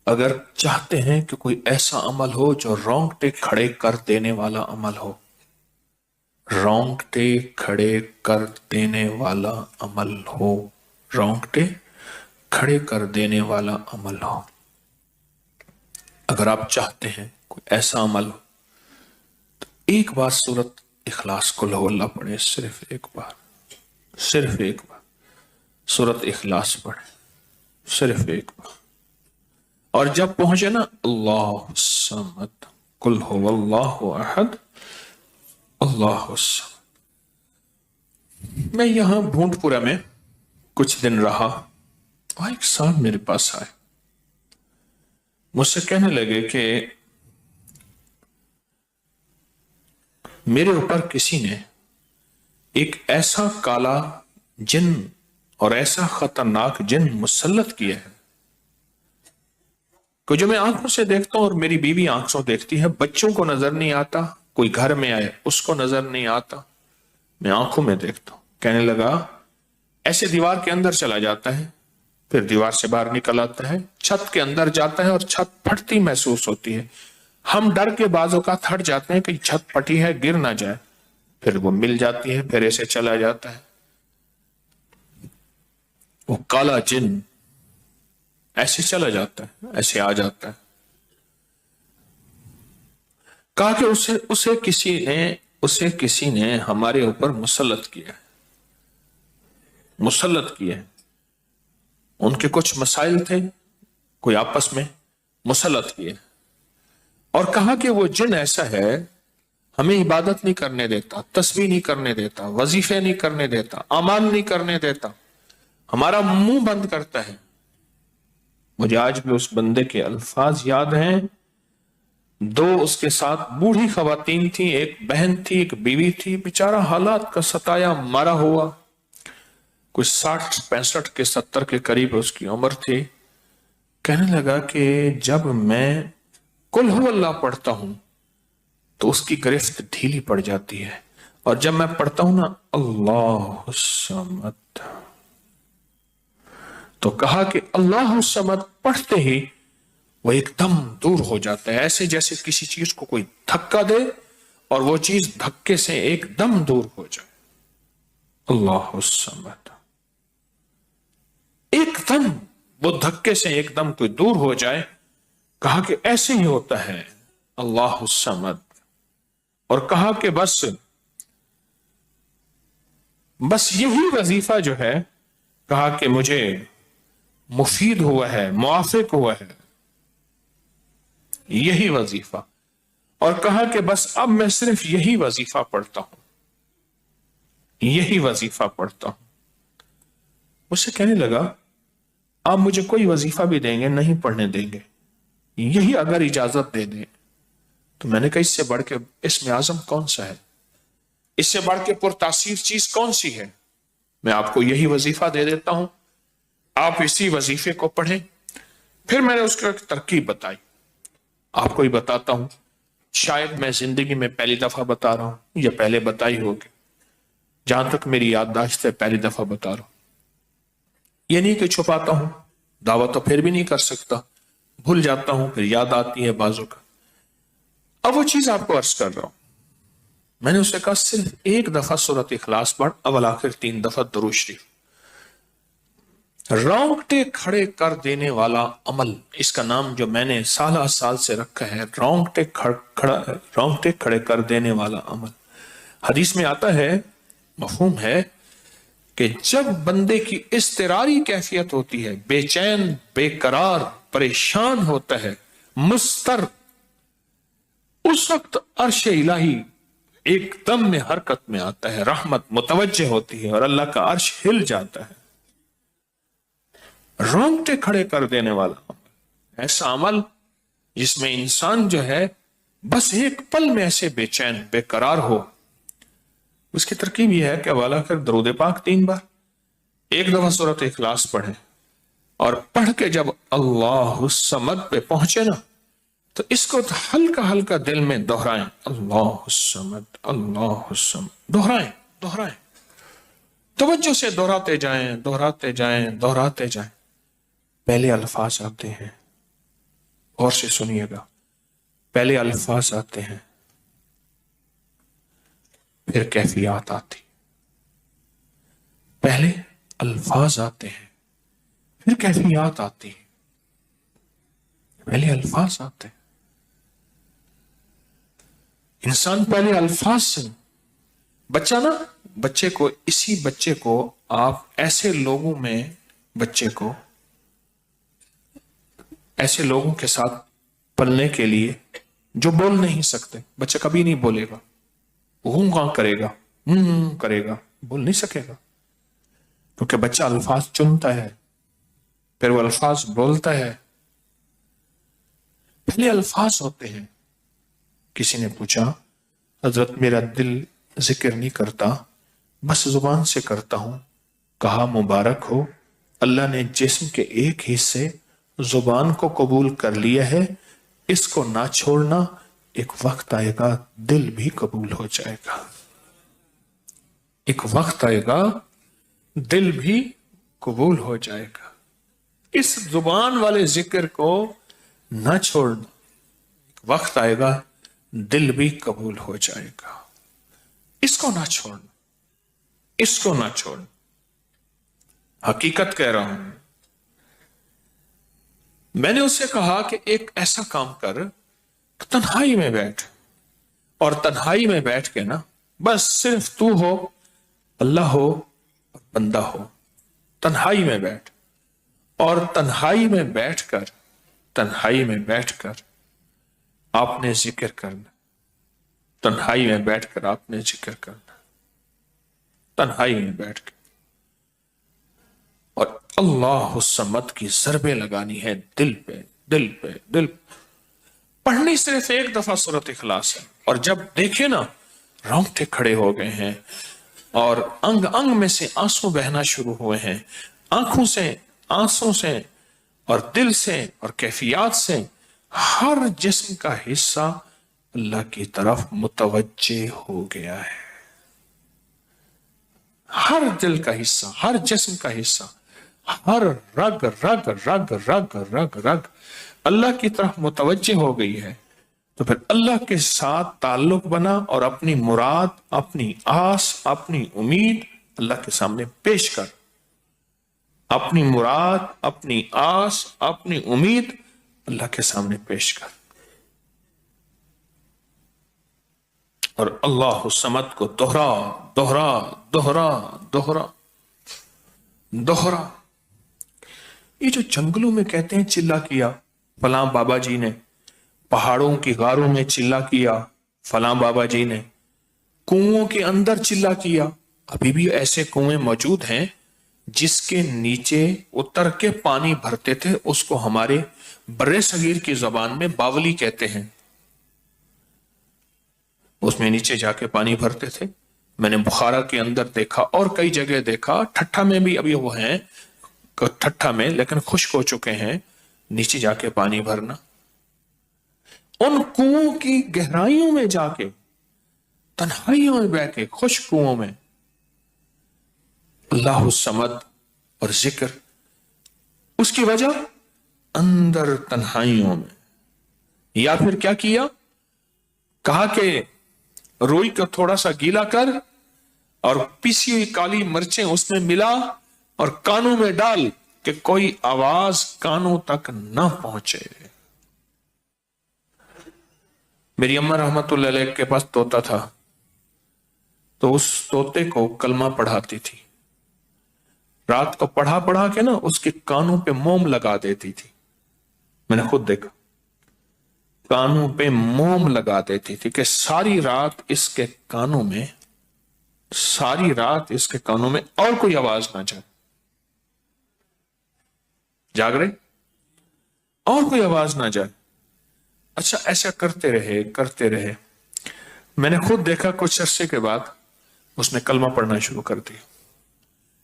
اگر چاہتے ہیں کہ کوئی ایسا عمل ہو جو رونگٹے کھڑے کر دینے والا عمل ہو، رونگٹے کھڑے کر دینے والا عمل ہو، رونگٹے کھڑے کر دینے والا عمل ہو، اگر آپ چاہتے ہیں کوئی ایسا عمل ہو تو ایک بار سورت اخلاص قل ہو اللہ پڑھے، صرف ایک بار، صرف ایک بار سورت اخلاص پڑھے، صرف ایک بار. اور جب پہنچے نا اللہ الصمد قل هو اللہ احد اللہ الصمد. میں یہاں بھونٹ پورا میں کچھ دن رہا اور ایک صاحب میرے پاس آئے، مجھ سے کہنے لگے کہ میرے اوپر کسی نے ایک ایسا کالا جن اور ایسا خطرناک جن مسلط کیا ہے کہ جو میں آنکھوں سے دیکھتا ہوں اور میری بیوی آنکھوں دیکھتی ہے، بچوں کو نظر نہیں آتا، کوئی گھر میں آئے اس کو نظر نہیں آتا، میں آنکھوں میں دیکھتا ہوں. کہنے لگا ایسے دیوار کے اندر چلا جاتا ہے، پھر دیوار سے باہر نکل آتا ہے، چھت کے اندر جاتا ہے اور چھت پھٹتی محسوس ہوتی ہے، ہم ڈر کے بعض اوقات ہٹ جاتے ہیں کہ چھت پھٹی ہے گر نہ جائے، پھر وہ مل جاتی ہے، پھر ایسے چلا جاتا ہے. وہ کالا جن ایسے چلا جاتا ہے، ایسے آ جاتا ہے. کہا کہ اسے کسی نے ہمارے اوپر مسلط کیا ہے، مسلط کیا ہے. ان کے کچھ مسائل تھے، کوئی آپس میں مسلط کیے، اور کہا کہ وہ جن ایسا ہے ہمیں عبادت نہیں کرنے دیتا، تسبیح نہیں کرنے دیتا، وظیفے نہیں کرنے دیتا، اعمال نہیں کرنے دیتا، ہمارا منہ بند کرتا ہے. مجھے آج بھی اس بندے کے الفاظ یاد ہیں. دو اس کے ساتھ بوڑھی خواتین تھیں، ایک بہن تھی، ایک بیوی تھی، بیچارہ حالات کا ستایا مارا ہوا، کوئی 60 65 کے 70 کے قریب اس کی عمر تھی. کہنے لگا کہ جب میں قل ہو اللہ پڑھتا ہوں تو اس کی گرفت ڈھیلی پڑ جاتی ہے، اور جب میں پڑھتا ہوں نا اللہ الصمد، تو کہا کہ اللہ الصمد پڑھتے ہی وہ ایک دم دور ہو جاتا ہے، ایسے جیسے کسی چیز کو کوئی دھکا دے اور وہ چیز دھکے سے ایک دم دور ہو جائے. اللہ الصمد ایک دم وہ دھکے سے ایک دم کوئی دور ہو جائے. کہا کہ ایسے ہی ہوتا ہے اللہ الصمد. اور کہا کہ بس یہی وظیفہ جو ہے، کہا کہ مجھے مفید ہوا ہے، موافق ہوا ہے یہی وظیفہ. اور کہا کہ بس اب میں صرف یہی وظیفہ پڑھتا ہوں، یہی وظیفہ پڑھتا ہوں. مجھ سے کہنے لگا آپ مجھے کوئی وظیفہ بھی دیں گے نہیں پڑھنے دیں گے، یہی اگر اجازت دے دیں. تو میں نے کہا اس سے بڑھ کے اسم اعظم کون سا ہے، اس سے بڑھ کے پرتاثیر چیز کون سی ہے؟ میں آپ کو یہی وظیفہ دے دیتا ہوں، آپ اسی وظیفے کو پڑھیں. پھر میں نے اس کو ایک ترکیب بتائی، آپ کو ہی بتاتا ہوں، شاید میں زندگی میں پہلی دفعہ بتا رہا ہوں یا پہلے بتائی ہوگی، جہاں تک میری یادداشت ہے پہلی دفعہ بتا رہا ہوں. یہ نہیں کہ چھپاتا ہوں، دعویٰ تو پھر بھی نہیں کر سکتا، بھول جاتا ہوں پھر یاد آتی ہے بازو کا. اب وہ چیز آپ کو عرض کر رہا ہوں. میں نے اسے کہا صرف ایک دفعہ سورۃ اخلاص پڑھ، اول آخر 3 دفعہ درود شریف. رونگٹے کھڑے کر دینے والا عمل، اس کا نام جو میں نے سالہ سال سے رکھا ہے، رونگٹے کھڑے کر دینے والا عمل. حدیث میں آتا ہے، مفہوم ہے کہ جب بندے کی اضطراری کیفیت ہوتی ہے، بے چین، بے قرار، پریشان ہوتا ہے، مضطر، اس وقت عرش الہی ایک دم میں حرکت میں آتا ہے، رحمت متوجہ ہوتی ہے اور اللہ کا عرش ہل جاتا ہے. رونگٹے کھڑے کر دینے والا عمل، ایسا عمل جس میں انسان جو ہے بس ایک پل میں ایسے بے چین بے قرار ہو. اس کی ترکیب یہ ہے کہ والا کر درود پاک 3 بار، ایک دفعہ سورۃ اخلاص پڑھیں، اور پڑھ کے جب اللہ الصمد پہ پہنچے نا تو اس کو ہلکا ہلکا دل میں دہرائیں، اللہ الصمد اللہ الصمد، دہرائیں، توجہ سے دہراتے جائیں، دہراتے جائیں، دہراتے جائیں. پہلے الفاظ آتے ہیں غور سے سنیے گا، پہلے الفاظ آتے ہیں، پھر کیفیات آتی، پہلے الفاظ آتے ہیں پھر کیفیات آتی ہے، پہلے الفاظ آتے ہیں، انسان پہلے الفاظ سے، بچہ نا، اسی بچے کو آپ ایسے لوگوں میں، بچے کو ایسے لوگوں کے ساتھ پلنے کے لیے جو بول نہیں سکتے، بچہ کبھی نہیں بولے گا، ہوں ہاں کرے گا، کرے گا، بول نہیں سکے گا، کیونکہ بچہ الفاظ چنتا ہے پھر وہ الفاظ بولتا ہے، پہلے الفاظ ہوتے ہیں۔ کسی نے پوچھا، حضرت میرا دل ذکر نہیں کرتا، بس زبان سے کرتا ہوں۔ کہا مبارک ہو، اللہ نے جسم کے ایک حصے زبان کو قبول کر لیا ہے، اس کو نہ چھوڑنا، ایک وقت آئے گا دل بھی قبول ہو جائے گا، ایک وقت آئے گا دل بھی قبول ہو جائے گا، اس زبان والے ذکر کو نہ چھوڑنا، ایک وقت آئے گا دل بھی قبول ہو جائے گا، اس کو نہ چھوڑنا، اس کو نہ چھوڑنا، حقیقت کہہ رہا ہوں۔ میں نے اس سے کہا کہ ایک ایسا کام کر، تنہائی میں بیٹھ، اور تنہائی میں بیٹھ کے نا، بس صرف تو ہو، اللہ ہو اور بندہ ہو، تنہائی میں بیٹھ، اور تنہائی میں بیٹھ کر، تنہائی میں بیٹھ کر آپ نے ذکر کرنا، تنہائی میں بیٹھ کر آپ نے ذکر کرنا، تنہائی میں بیٹھ کر، اور اللہ الصمد کی ضربیں لگانی ہے دل پہ، دل پہ، دل پہ۔ پڑھنی صرف ایک دفعہ سورۃ اخلاص ہے، اور جب دیکھیں نا رونگٹے کھڑے ہو گئے ہیں اور انگ انگ میں سے آنسو بہنا شروع ہوئے ہیں، آنکھوں سے، آنسوں سے، اور دل سے، اور کیفیات سے، ہر جسم کا حصہ اللہ کی طرف متوجہ ہو گیا ہے، ہر دل کا حصہ، ہر جسم کا حصہ، ہر رگ رگ رگ رگ رگ رگ اللہ کی طرف متوجہ ہو گئی ہے، تو پھر اللہ کے ساتھ تعلق بنا، اور اپنی مراد، اپنی آس، اپنی امید اللہ کے سامنے پیش کر، اپنی مراد، اپنی آس، اپنی امید اللہ کے سامنے پیش کر، اور اللہ الصمد کو دوہرا دوہرا دوہرا دوہرا دوہرا۔ یہ جو جنگلوں میں کہتے ہیں چلا کیا فلاں بابا جی نے، پہاڑوں کی غاروں میں چلا کیا فلاں بابا جی نے، کنووں کے اندر چلا کیا، ابھی بھی ایسے کنویں موجود ہیں جس کے نیچے اتر کے پانی بھرتے تھے، اس کو ہمارے برِ صغیر کی زبان میں باولی کہتے ہیں، اس میں نیچے جا کے پانی بھرتے تھے۔ میں نے بخارا کے اندر دیکھا اور کئی جگہ دیکھا، ٹھٹھا میں بھی ابھی وہ ہیں، ٹھٹھا میں لیکن خشک ہو چکے ہیں، نیچے جا کے پانی بھرنا، ان کنووں کی گہرائیوں میں جا کے، تنہائیوں میں بیٹھ کے، خشک کنووں میں اللہ الصمد اور ذکر، اس کی وجہ اندر تنہائیوں میں۔ یا پھر کیا کیا؟ کہا کہ روئی کو تھوڑا سا گیلا کر اور پیسی ہوئی کالی مرچیں اس میں ملا اور کانوں میں ڈال کہ کوئی آواز کانوں تک نہ پہنچے۔ میری اماں رحمت اللہ علیہ کے پاس طوطا تھا، تو اس طوطے کو کلمہ پڑھاتی تھی، رات کو پڑھا پڑھا کے نا اس کے کانوں پہ موم لگا دیتی تھی، میں نے خود دیکھا، کانوں پہ موم لگا دیتی تھی کہ ساری رات اس کے کانوں میں، ساری رات اس کے کانوں میں اور کوئی آواز نہ جائے، جاگ رہے اور کوئی آواز نہ جائے۔ اچھا ایسا کرتے رہے کرتے رہے، میں نے خود دیکھا کچھ عرصے کے بعد اس نے کلمہ پڑھنا شروع کر دیا۔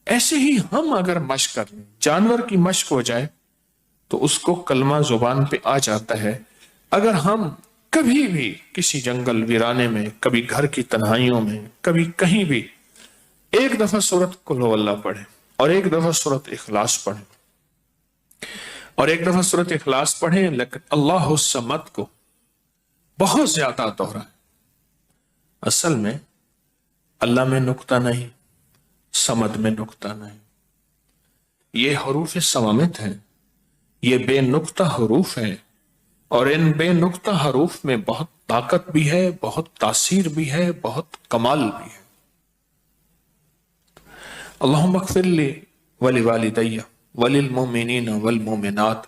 ایسے ہی ہم اگر مشق کر لیں، جانور کی مشق ہو جائے تو اس کو کلمہ زبان پہ آ جاتا ہے۔ اگر ہم کبھی بھی کسی جنگل ویرانے میں، کبھی گھر کی تنہائیوں میں، کبھی کہیں بھی ایک دفعہ سورۃ قل ہو اللہ پڑھیں اور ایک دفعہ سورۃ اخلاص پڑھیں، اور ایک دفعہ سورۃ اخلاص پڑھیں، لیکن اللہ الصمد کو بہت زیادہ دوہرائیں۔ اصل میں اللہ میں نقطہ نہیں، صمد میں نقطہ نہیں، یہ حروف صوامت ہیں، یہ بے نقطہ حروف ہیں، اور ان بے نقطہ حروف میں بہت طاقت بھی ہے، بہت تاثیر بھی ہے، بہت کمال بھی ہے۔ اللہم اغفر لی ولوالدی وللمؤمنین والمؤمنات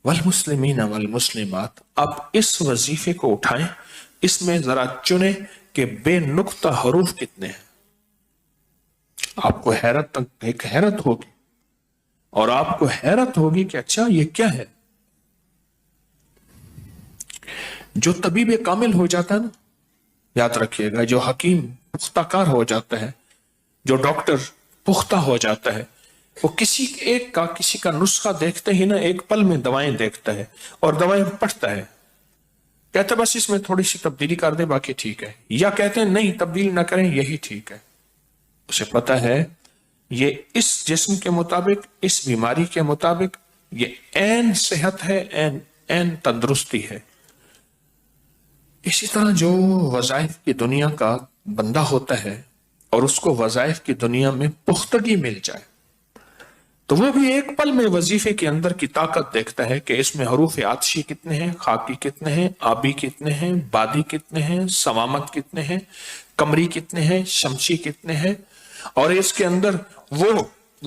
والمسلمین والمسلمات۔ آپ اس وظیفے کو اٹھائیں، اس میں ذرا چنیں کہ بے نقطہ حروف کتنے ہیں۔ آپ کو ایک حیرت ہوگی، اور آپ کو حیرت ہوگی کہ اچھا یہ کیا ہے۔ جو طبیب کامل ہو جاتا ہے نا، یاد رکھیے گا، جو حکیم پختہ کار ہو جاتا ہے، جو ڈاکٹر پختہ ہو جاتا ہے، وہ کسی کا نسخہ دیکھتے ہی نا ایک پل میں دوائیں دیکھتا ہے اور دوائیں پڑھتا ہے، کہتے بس اس میں تھوڑی سی تبدیلی کر دیں باقی ٹھیک ہے، یا کہتے ہیں نہیں تبدیل نہ کریں یہی ٹھیک ہے۔ اسے پتا ہے یہ اس جسم کے مطابق، اس بیماری کے مطابق یہ عین صحت ہے، عین تندرستی ہے۔ اسی طرح جو وظائف کی دنیا کا بندہ ہوتا ہے اور اس کو وظائف کی دنیا میں پختگی مل جائے تو وہ بھی ایک پل میں وظیفے کے اندر کی طاقت دیکھتا ہے کہ اس میں حروف آتشی کتنے ہیں، خاکی کتنے ہیں، آبی کتنے ہیں، بادی کتنے ہیں، صوامت کتنے ہیں، قمری کتنے ہیں، شمسی کتنے ہیں، اور اس کے اندر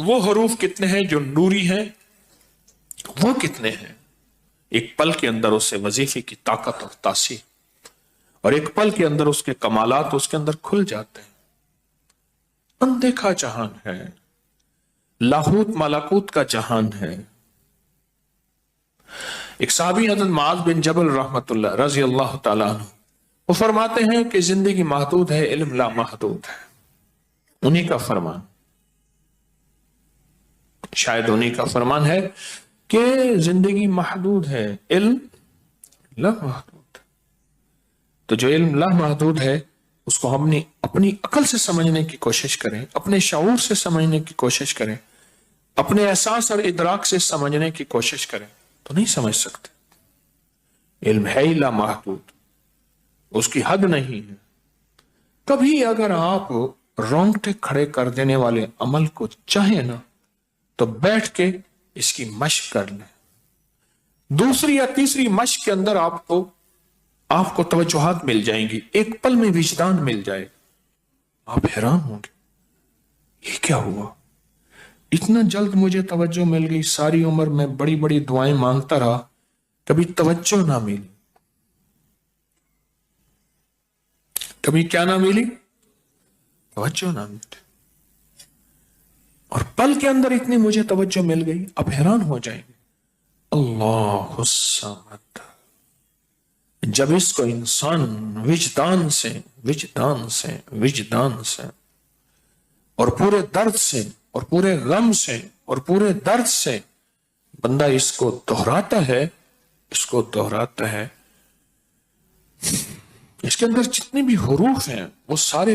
وہ حروف کتنے ہیں جو نوری ہیں، وہ کتنے ہیں۔ ایک پل کے اندر اسے وظیفے کی طاقت اور تاثیر، اور ایک پل کے اندر اس کے کمالات اس کے اندر کھل جاتے ہیں۔ اندیکھا جہان ہے، لاہوت ملکوت کا جہان ہے۔ ایک صحابی حضرت معاذ بن جبل رحمت اللہ رضی اللہ تعالیٰ عنہ، وہ فرماتے ہیں کہ زندگی محدود ہے، علم لا محدود ہے۔ انہی کا فرمان، شاید انہی کا فرمان ہے کہ زندگی محدود ہے، علم لا محدود۔ تو جو علم لا محدود ہے اس کو ہم اپنی عقل سے سمجھنے کی کوشش کریں، اپنے شعور سے سمجھنے کی کوشش کریں، اپنے احساس اور ادراک سے سمجھنے کی کوشش کریں تو نہیں سمجھ سکتے۔ علم ہے ہی لا محدود، اس کی حد نہیں ہے۔ کبھی اگر آپ رونگٹے کھڑے کر دینے والے عمل کو چاہیں نا تو بیٹھ کے اس کی مشق کر لیں۔ دوسری یا تیسری مشق کے اندر آپ کو توجہات مل جائیں گی، ایک پل میں وجدان مل جائے گا، آپ حیران ہوں گے یہ کیا ہوا، اتنا جلد مجھے توجہ مل گئی، ساری عمر میں بڑی بڑی دعائیں مانگتا رہا، کبھی توجہ نہ ملی، کبھی کیا نہ ملی، توجہ نہ ملی، اور پل کے اندر اتنی مجھے توجہ مل گئی، آپ حیران ہو جائیں گے۔ اللہ الصمد، جب اس کو انسان وجدان سے اور پورے درد سے اور پورے غم سے اور پورے درد سے بندہ اس کو دہراتا ہے، اس کے اندر جتنے بھی حروف ہیں وہ سارے